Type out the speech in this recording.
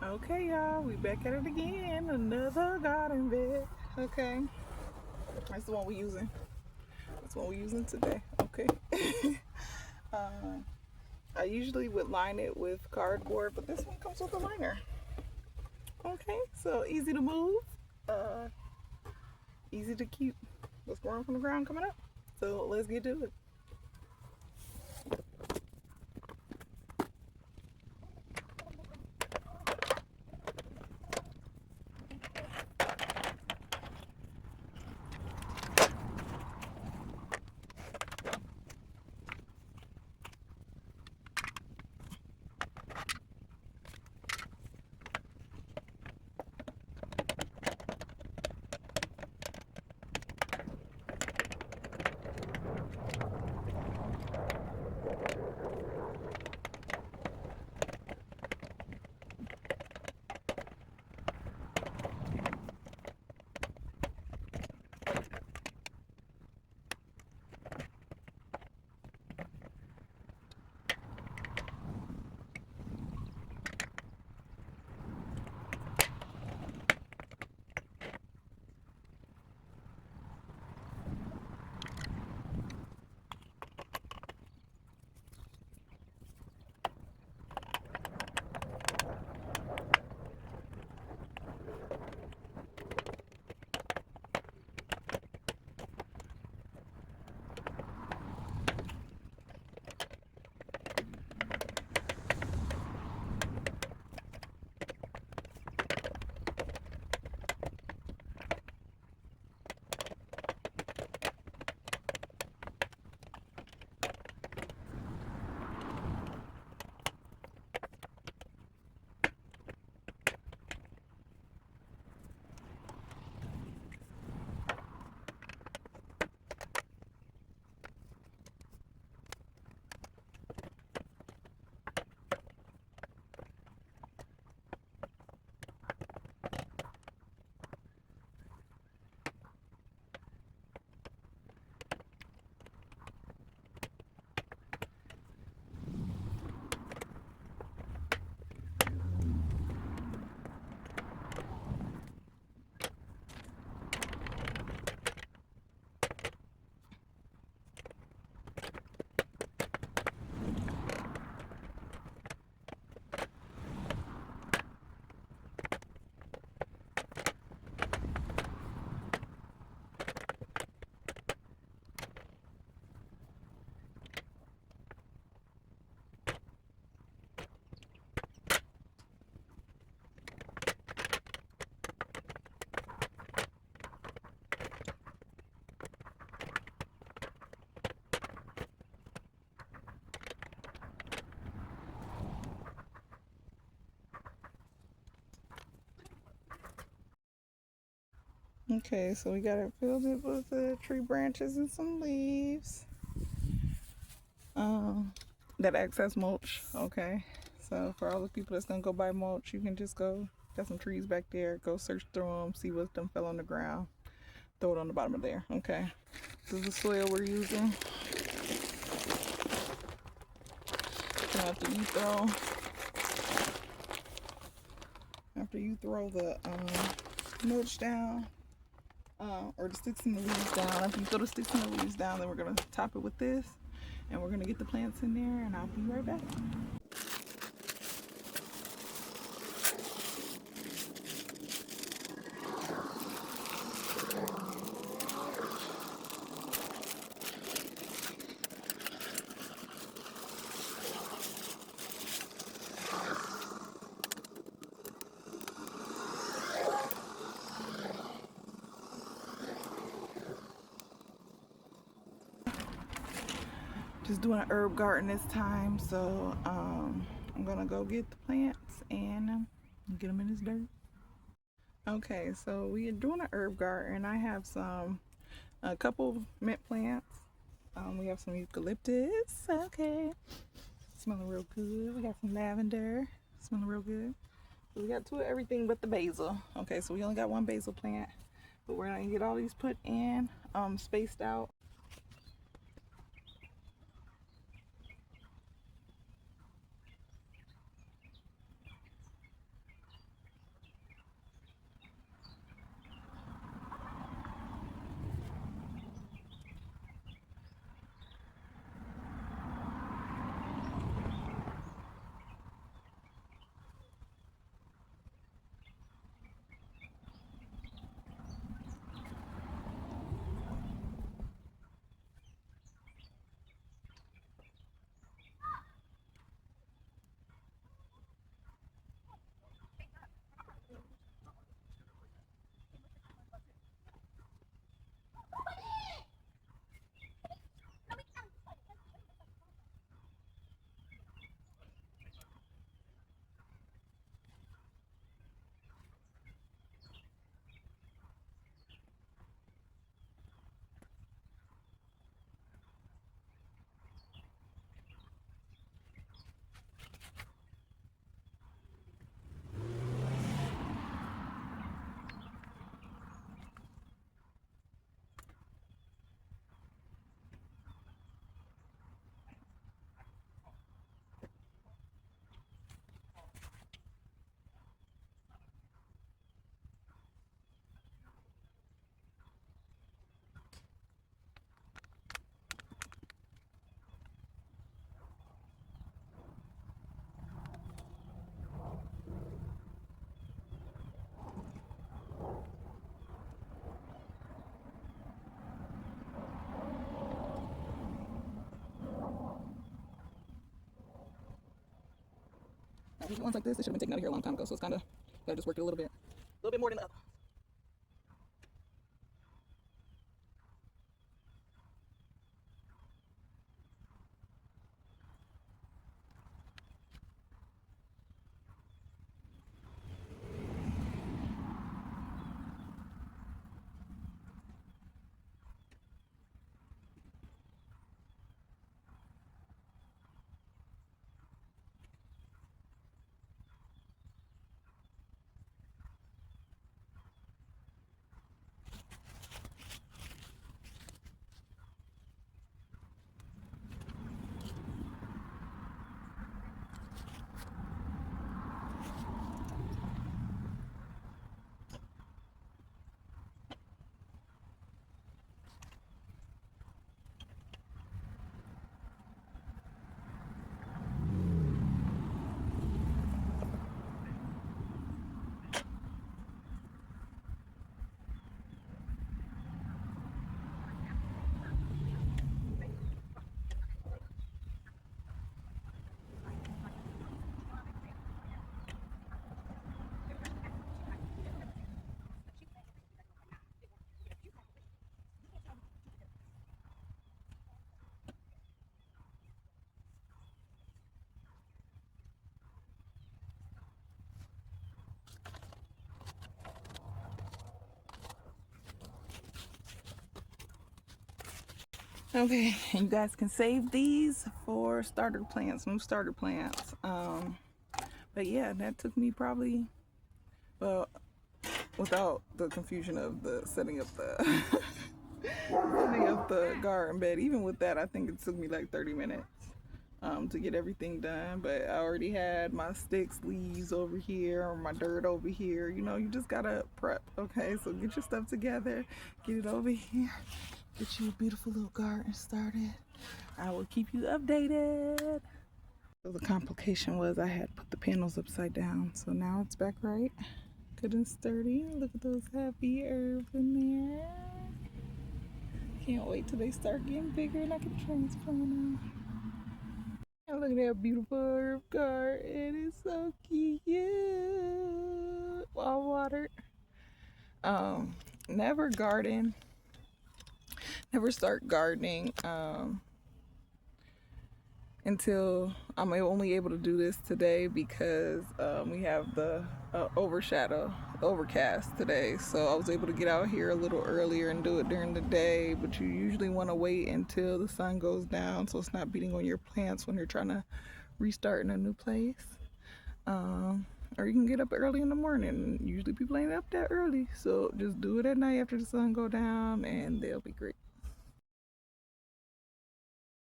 Okay, y'all, we back at it again. Another garden bed. Okay, that's the one we're using. That's the one we're using today. Okay. uh, I usually would line it with cardboard, but this one comes with a liner. Okay, so easy to move, uh, easy to keep what's growing from the ground coming up. So let's get to it. Okay, so we got it filled it with the tree branches and some leaves. Um, that acts as mulch. Okay, so for all the people that's gonna go buy mulch, you can just go. Got some trees back there. Go search through them, see what them fell on the ground. Throw it on the bottom of there. Okay, this is the soil we're using. So after you throw the mulch down, or the sticks and the leaves down. After you throw the sticks and the leaves down, then we're gonna top it with this, and we're gonna get the plants in there, and I'll be right back. Just doing an herb garden this time, so I'm gonna go get the plants and get them in this dirt. Okay, so we are doing an herb garden. I have a couple mint plants. We have some eucalyptus. Okay, smelling real good. We got some lavender, smelling real good. So we got two of everything but the basil. Okay, so we only got one basil plant, but we're gonna get all these put in, spaced out. Usually ones like this, they should have been taken out of here a long time ago, so it's kind of, gotta just work it a little bit more than the other. Okay, and you guys can save these for starter plants, new starter plants. But yeah, that took me probably, well, without the confusion of the setting up the setting up the garden bed. Even with that, I think it took me like 30 minutes to get everything done. But I already had my sticks, leaves over here, or my dirt over here. You know, you just gotta prep. Okay, so get your stuff together, get it over here, get you a beautiful little garden started. I will keep you updated. So the complication was I had put the panels upside down, so now it's back right, good and sturdy. Look at those happy herbs in there. Can't wait till they start getting bigger and I can transplant them. And look at that beautiful herb garden. It's so cute. Well watered. Never garden. Never start gardening. Until I'm only able to do this today because we have the overcast today. So I was able to get out here a little earlier and do it during the day, but you usually want to wait until the sun goes down so it's not beating on your plants when you're trying to restart in a new place. Or you can get up early in the morning. Usually people ain't up that early, so just do it at night after the sun go down and they'll be great.